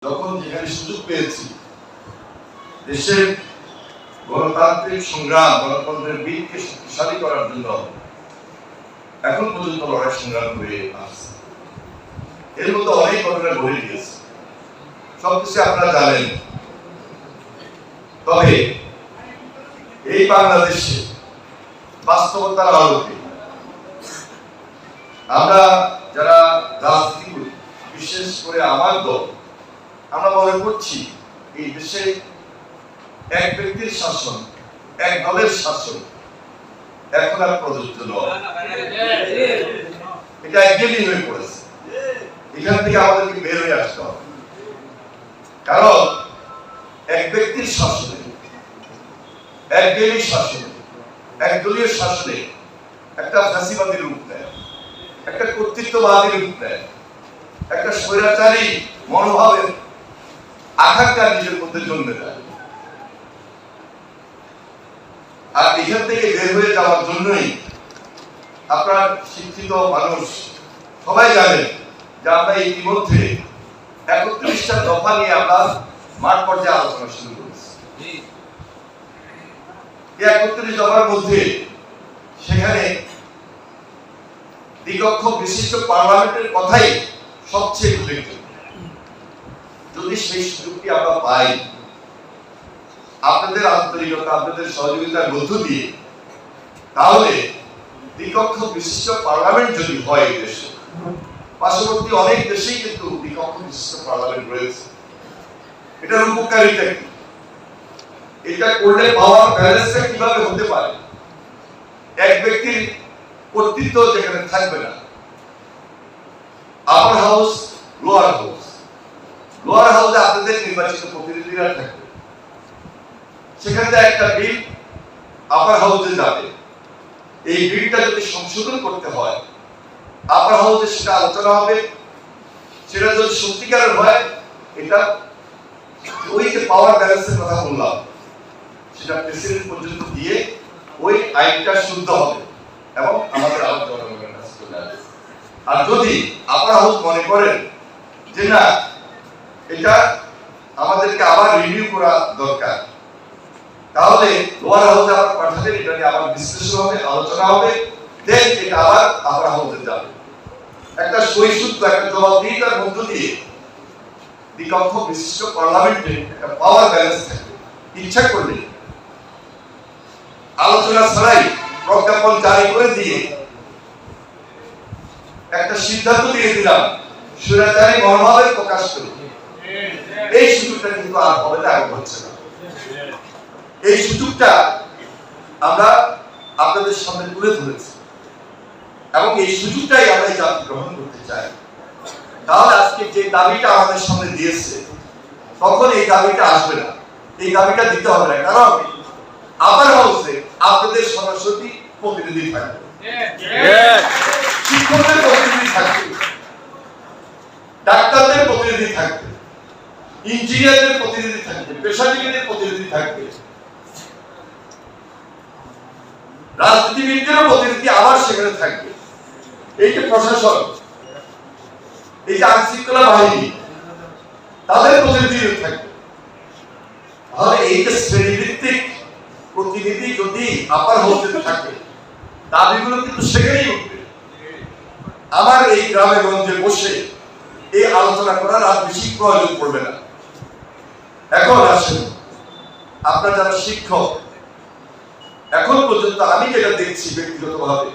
যখন যেখানে সুযোগ পেয়েছি দেশের গণতান্ত্রিক সংগ্রাম, গণতন্ত্রের বীরকে শক্তিশালী করার জন্য এখন পর্যন্ত লড়াই সংগ্রাম করে আসছে। এর মধ্যে অনেক ঘটনা ঘটে গিয়েছে, সবকিছু আপনারা জানেন। তবে এই বাংলাদেশে বাস্তবতার আলোকে আমরা যারা রাজনীতি করি, বিশেষ করে আমার দল, আমরা মনে করছি এই দেশে এক ব্যক্তির শাসন, এক দলের শাসন এখন আর প্রযোজ্য নয়। এটা একদমই হয়ে পড়েছে। এখান থেকে আমাদেরকে বের হয়ে আসতে হবে, কারণ এক ব্যক্তির শাসনে, একদলীয় শাসনে, একদলীয় শাসনে একটা ফ্যাসিবাদী রূপ নেয়, একটা কর্তৃত্ববাদী রূপ নেয়, একটা স্বৈরাচারী মনোভাবের আকাঙ্ক্ষা নিজের মধ্যে জন্মে দেয়। আর এখান থেকে বের হয়ে যাওয়ার জন্যই আপনার শিক্ষিত মানুষ সবাই জানেন যে আমরা ইতিমধ্যে 31টা দফা নিয়ে আমরা মাঠ পর্যায়ে আলোচনা শুরু করেছি। এই 31 দফার মধ্যে সেখানে দ্বিকক্ষ বিশিষ্ট পার্লামেন্টের কথাই সবচেয়ে উল্লেখযোগ্য। যদি সেই সুযোগটি আমরা পাই, আপনাদের আন্তরিকতা, আপনাদের সহযোগিতার মধ্য দিয়ে, তাহলে দ্বিকক্ষ বিশিষ্ট পার্লামেন্ট যদি হয় এই দেশে, পার্শ্ববর্তী অনেক দেশেই কিন্তু দ্বিকক্ষ বিশিষ্ট পার্লামেন্ট রয়েছে। এটার উপকারিতা কি? এটা করলে পাওয়ার ব্যালেন্সটা কিভাবে হতে পারে? এক ব্যক্তির কর্তৃত্ব যেখানে থাকবে না, আপার হাউস, লোয়ার হাউস, লোয়ার হাউসে আপনাদের নির্বাচিত প্রতিনিধিরা থাকবে, সেখানে একটা বিল আপার হাউসে যাবে। এই বিলটা যদি সংশোধন করতে হয়, আপার হাউসে সেটা আলোচনা হবে। সেটা যদি সত্যিকারের হয়, এটা ওই যে পাওয়ার ব্যালেন্সের কথা বললাম, সেটা প্রেসিডেন্ট পর্যন্ত দিয়ে ওই আইনটা শুদ্ধ হবে এবং আমাদের আলোচনা চলে আসবে। আর যদি আপার হাউস মনে করেন যে না, এটা আমাদেরকে আবার রিভিউ করা দরকার, তাহলে লোয়ার হাউসে আবার পাঠাবেন, এটা নিয়ে আবার বিশ্লেষণ হবে, আলোচনা হবে, দেন এটা আবার আপার হাউসে যাবে। একটা সহিষ্ণুতা, একটা জবাবদিহিতার মধ্য দিয়ে দ্বিকক্ষ বিশিষ্ট পার্লামেন্টে একটা পাওয়ার ব্যালেন্স থাকবে। ইচ্ছা করলে আলোচনা ছাড়াই প্রজ্ঞাপন জারি করে দিয়ে একটা সিদ্ধান্ত দিয়ে দিলাম, স্বৈরাচারী মনোভাবের প্রকাশ করে, এই সুযোগটা কিন্তু আর হবে না, এখন হচ্ছে না। এই সুযোগটা আমরা আপনাদের সামনে তুলে ধরেছি এবং এই সুযোগটাই আমরা জাতি গ্রহণ করতে চাই। তাহলে আজকে যে দাবিটা আমাদের সামনে দিয়েছে, তখন এই দাবিটা আসবে না, এই দাবিটা দিতে হবে না, কারণ আপার হাউসে আপনাদের সরাসরি প্রতিনিধি থাকবে, শিক্ষকদের প্রতিনিধি থাকবে, ডাক্তারদের প্রতিনিধি থাকবে, ইঞ্জিনিয়ারদের প্রতিনিধি থাকবে, পেশাজীবীদের প্রতিনিধি থাকবে, রাজনীতিবিদদেরও প্রতিনিধি আবার সেখানে থাকবে। এই যে প্রশাসন, এই যে আইনশৃঙ্খলা বাহিনী, তাদের প্রতিনিধি থাকবে। তাহলে এই যে শ্রেণীভিত্তিক প্রতিনিধি যদি আপার হাউসে থাকে, দাবিগুলো কিন্তু সেখানেই উঠবে। আমার এই গ্রামে গঞ্জে বসে এই আলোচনা করার আর বেশি প্রয়োজন পড়বে না। এখন আসেন, আপনারা যারা শিক্ষক, এখন পর্যন্ত আমি যেটা দেখছি ব্যক্তিগতভাবে,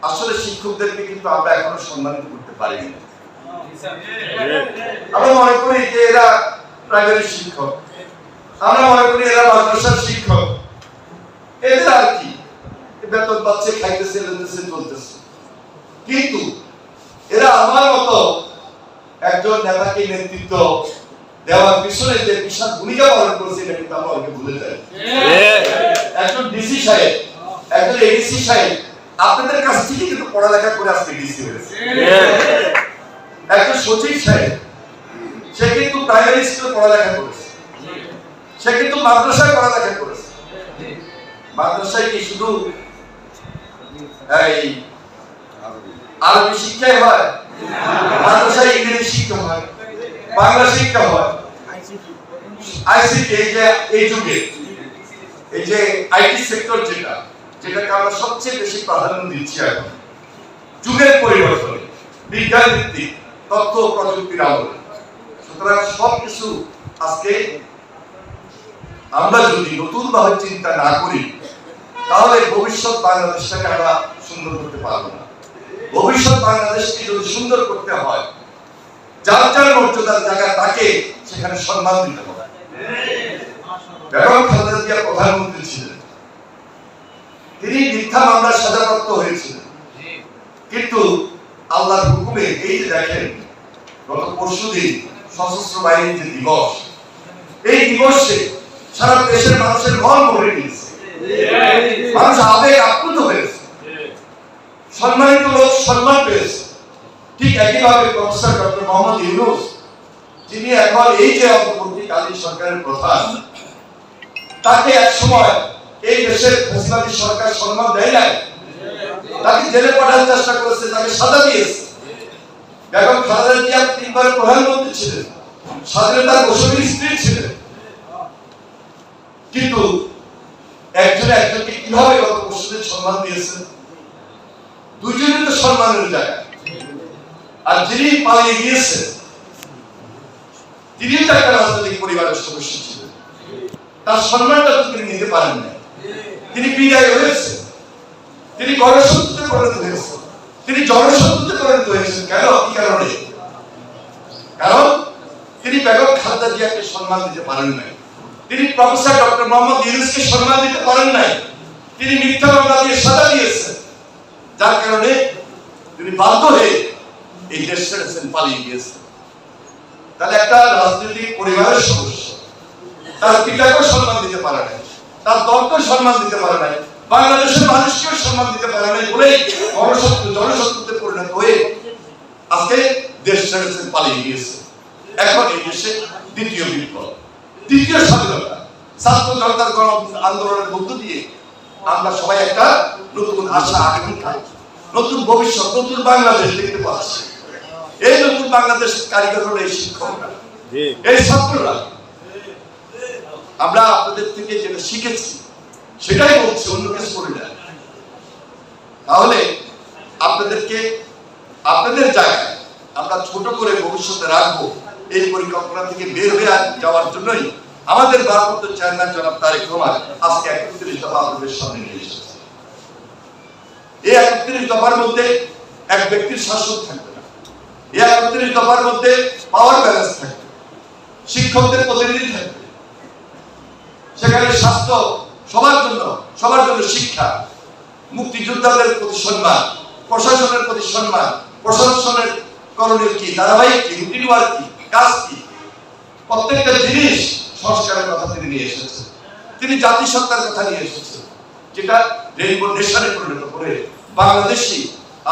আসলে শিক্ষকদেরকে কিন্তু আমরা এখনো সম্মানিত করতে পারিনি। আমরা মনে করি যে এরা প্রাইমারি শিক্ষক, আমরা মনে করি এরা মাদ্রাসার শিক্ষক, এদের আর কি, বেতন পাচ্ছে, খাইতেছে, লেনতেছে, চলতেছে। কিন্তু এরা আমার মতো একজন নেতাকে নেতৃত্ব দেওয়ার পিছনে যে বিশাল ভূমিকা পালন করেছে, এটা কিন্তু আমরা অনেকে ভুলে যাই। একজন ডিসি সাহেব, একজন এডিসি সাহেব আপনাদের কাছ থেকে কিন্তু পড়ালেখা করে আজকে ডিসি হয়েছে। একজন সচিব সাহেব, সে কিন্তু প্রাইমারি স্কুলে পড়ালেখা করেছে, সে কিন্তু মাদ্রাসায় পড়ালেখা করেছে। মাদ্রাসায় কি শুধু এই আরবি শিক্ষাই হয়, মাদ্রাসায় ইংরেজি শিক্ষা হয়, বাংলা শিক্ষা হয়, আইসিটি এই যুগে এই যে আইটি সেক্টর যেটাকে আমরা সবচেয়ে বেশি প্রাধান্য দিচ্ছি এখন যুগের পরিবর্তনে, বিজ্ঞান ভিত্তিক তথ্য প্রযুক্তির আলোকে। সুতরাং সবকিছু আজকে আমরা যদি নতুন ভাবে চিন্তা না করি তাহলে ভবিষ্যৎ বাংলাদেশটাকে আমরা সুন্দর করতে পারবো না। ভবিষ্যৎ বাংলাদেশকে যদি সুন্দর করতে হয়, যার যার মর্যাদার জায়গায় তাকে সেখানে সম্মান দিতে হবে। বেগম খালেদা জিয়া প্রধানমন্ত্রী ছিলেন, তিনি মিথ্যা মামলার সাজাপ্রাপ্ত হয়েছিলেন, কিন্তু আল্লাহর হুকুমে এই যে দেখেন গত পরশুদিন সশস্ত্র বাহিনীর যে দিবস, এই দিবসে সারা দেশের মানুষের মন ভরে গিয়েছে, মানুষ আবেগ আপ্লুত হয়েছে, সম্মানিত লোক সম্মান পেয়েছে। ঠিক একইভাবে প্রফেসর ডক্টর মোহাম্মদ ইউনূস, যিনি এখন এই যে অন্তর্বর্তীকালীন সরকারের প্রধান, তাকে এক সময় এই দেশের ফ্যাসিবাদী সরকার সম্মান দেয় নাই, তাকে জেলে পাঠানোর চেষ্টা করেছে, তাকে সাজা দিয়েছে। বেগম খালেদা জিয়া 3 বার প্রধানমন্ত্রী ছিলেন, স্বাধীনতার ঘোষকের স্ত্রী ছিলেন, কিন্তু একজনে একজনকে কিভাবে গত পরশুদিন সম্মান দিয়েছেন? দুইজনই তো সম্মানের জায়গা। আর যিনি পালিয়ে গিয়েছেন তিনি তো একটা রাজনৈতিক পরিবারের সদস্য ছিলেন, তার সম্মানটা তো তিনি নিতে পারেন না। তিনি বিদায় হয়েছে, তিনি গণশত্রুতে পরিণত হয়েছেন, তিনি জনশত্রুতে পরিণত হয়েছেন। কেন? কি কারণে? কারণ তিনি বেগম খালেদা জিয়াকে সম্মান দিতে পারেন নাই, তিনি প্রফেসর ডক্টর মোহাম্মদ ইউনূসকে সম্মান দিতে পারেন নাই, তিনি মিথ্যা মামলা দিয়ে সাজা দিয়েছেন, যার কারণে তিনি বাধ্য হয়ে এই দেশ ছেড়েছেন, পালিয়ে গিয়েছেন। তাহলে একটা রাজনৈতিক পরিবারের সদস্য তার পিতাকেও সম্মান দিতে পারে নাই, তার দলকেও সম্মান দিতে পারে নাই, বাংলাদেশের মানুষকেও সম্মান দিতে পারে নাই বলেই জনশত্রুতে পরিণত হয়ে আজকে দেশ ছেড়েছেন, পালিয়ে গিয়েছে। এখন এই দেশে দ্বিতীয় বিপ্লব, দ্বিতীয় স্বাধীনতা, ছাত্র জনতার গণ আন্দোলনের মধ্য দিয়ে আমরা সবাই একটা নতুন আশা, আকাঙ্ক্ষা, নতুন ভবিষ্যৎ, নতুন বাংলাদেশ দেখতে পাচ্ছি। এই নতুন বাংলাদেশ কারিগর হলো এই শিক্ষকরা, এই ছাত্ররা। আমরা আপনাদের থেকে যেটা শিখেছি সেটাই বলছি, অন্য কিছু করি না। তাহলে আপনাদেরকে আপনাদের জায়গায় আমরা ছোট করে ভবিষ্যতে রাখবো, এই পরিকল্পনা থেকে বের হয়ে যাওয়ার জন্যই আমাদের ভারপ্রাপ্ত চেয়ারম্যান জনাব তারেক রহমান আজকে 31 দফা আপনাদের সামনে নিয়ে এসেছে। এই 31 দফার মধ্যে এক ব্যক্তির শাসন থাকবে না, এই 31 দফার মধ্যে পাওয়ার ব্যালেন্স থাকবে, শিক্ষকদের প্রতিনিধি থাকবে, সেখানে স্বাস্থ্য সবার জন্য শিক্ষা, মুক্তিযোদ্ধাদের প্রতি সম্মান, প্রশাসনের প্রতি সম্মান, প্রশাসনের করণীয় কি, ধারাবাহিক কি, রুটিন ওয়ার্ক কি, কাজ কি, প্রত্যেকটা জিনিস সংস্কারের কথা তিনি নিয়ে এসেছেন। তিনি জাতিসত্তার কথা নিয়ে এসেছেন, যেটা রেইনবো নেশনে পরিণত করে বাংলাদেশি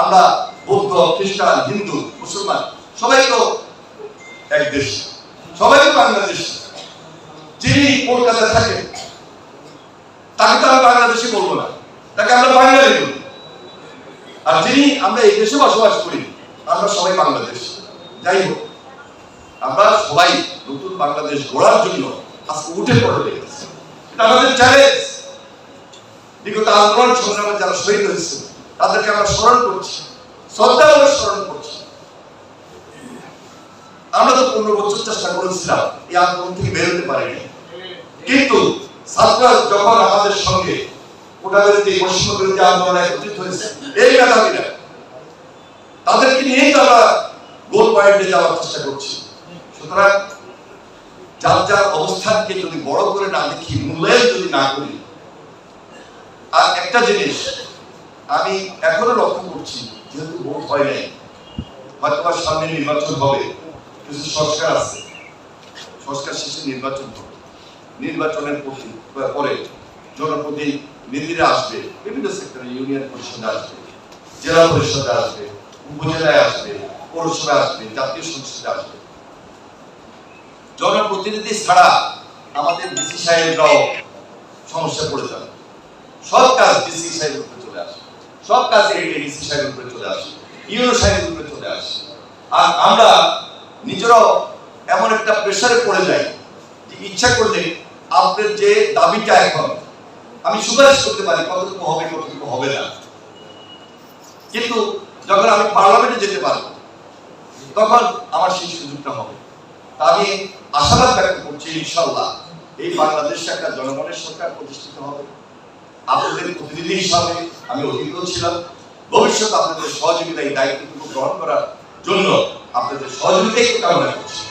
আমরা বৌদ্ধ, খ্রিস্টান, হিন্দু, মুসলমান সবাই তো এক দেশ, সবাই তো বাংলাদেশ। যিনি কলকাতায় থাকেন তাকে তো আমরা বাংলাদেশি বলবো না, তাকে আমরা বাঙালি বলবো। আর যিনি আমরা এই দেশে বসবাস করি আমরা সবাই বাংলাদেশ। যাই হোক, আমরা সবাই নতুন বাংলাদেশ গড়ার জন্য আজকে উঠে পড়ে লেগেছি, এটা আমাদের চ্যালেঞ্জ। বিগত আন্দোলন সংগ্রামে যারা শহীদ হয়েছে তাদেরকে আমরা স্মরণ করছি, শ্রদ্ধা করে স্মরণ করছি। আমরা তো 15 বছর চেষ্টা করেছিলাম এই আন্দোলন থেকে বের হতে পারিনি, কিন্তু ছাত্ররা যখন আমাদের সঙ্গে কোটা বিরোধী, বৈষম্য বিরোধী আন্দোলনে একত্রিত হয়েছে, এই মেধাবীরা, তাদেরকে নিয়েই তো আমরা গোল পয়েন্টে যাওয়ার চেষ্টা করছি। সুতরাং যার যার অবস্থানকে যদি বড় করে না দেখি, মূল্যায়ন যদি না করি। আর একটা জিনিস আমি এখনো লক্ষ্য করছি, যেহেতু ভোট হয় নাই, হয়তো সামনে নির্বাচন হবে, কিছু সংস্কার আছে, সংস্কার শেষে নির্বাচন হবে, নির্বাচনের পরে জনপ্রতিনিধিরা আসবে, বিভিন্ন সেক্টরে, ইউনিয়ন পরিষদে আসবে, জেলা পরিষদে আসবে, উপজেলায় আসবে, পৌরসভায় আসবে, জাতীয় সংসদে আসবে। জনপ্রতিনিধি ছাড়া আমাদের ডিসি সাহেবরাও সমস্যা পড়ে যাবে। সব কাজ ডিসি সাহেবের উপরে চলে আসে, সব কাজ ডিসি সাহেবের উপরে চলে আসে। ইউনো সাইনগুলো চলে আসে। আর আমরা নিজেরাও এমন একটা প্রেসারে পড়ে যাই যে ইচ্ছা করলে আপনার যে দাবিটা এখন আমি সুপারিশ করতে পারি কতটুকু হবে কতটুকু হবে না, কিন্তু যখন আমি পার্লামেন্টে যেতে পারবো তখন আমার সেই সুযোগটা হবে। আমি আশাবাদ ব্যক্ত করছি ইনশাআল্লাহ এই বাংলাদেশে একটা জনগণের সরকার প্রতিষ্ঠিত হবে। আপনাদের প্রতিনিধি হিসাবে আমি অভিজ্ঞ ছিলাম, ভবিষ্যতে আপনাদের সহযোগিতা এই দায়িত্বটুকু গ্রহণ করার জন্য আপনাদের সহযোগিতাই কামনা করছি।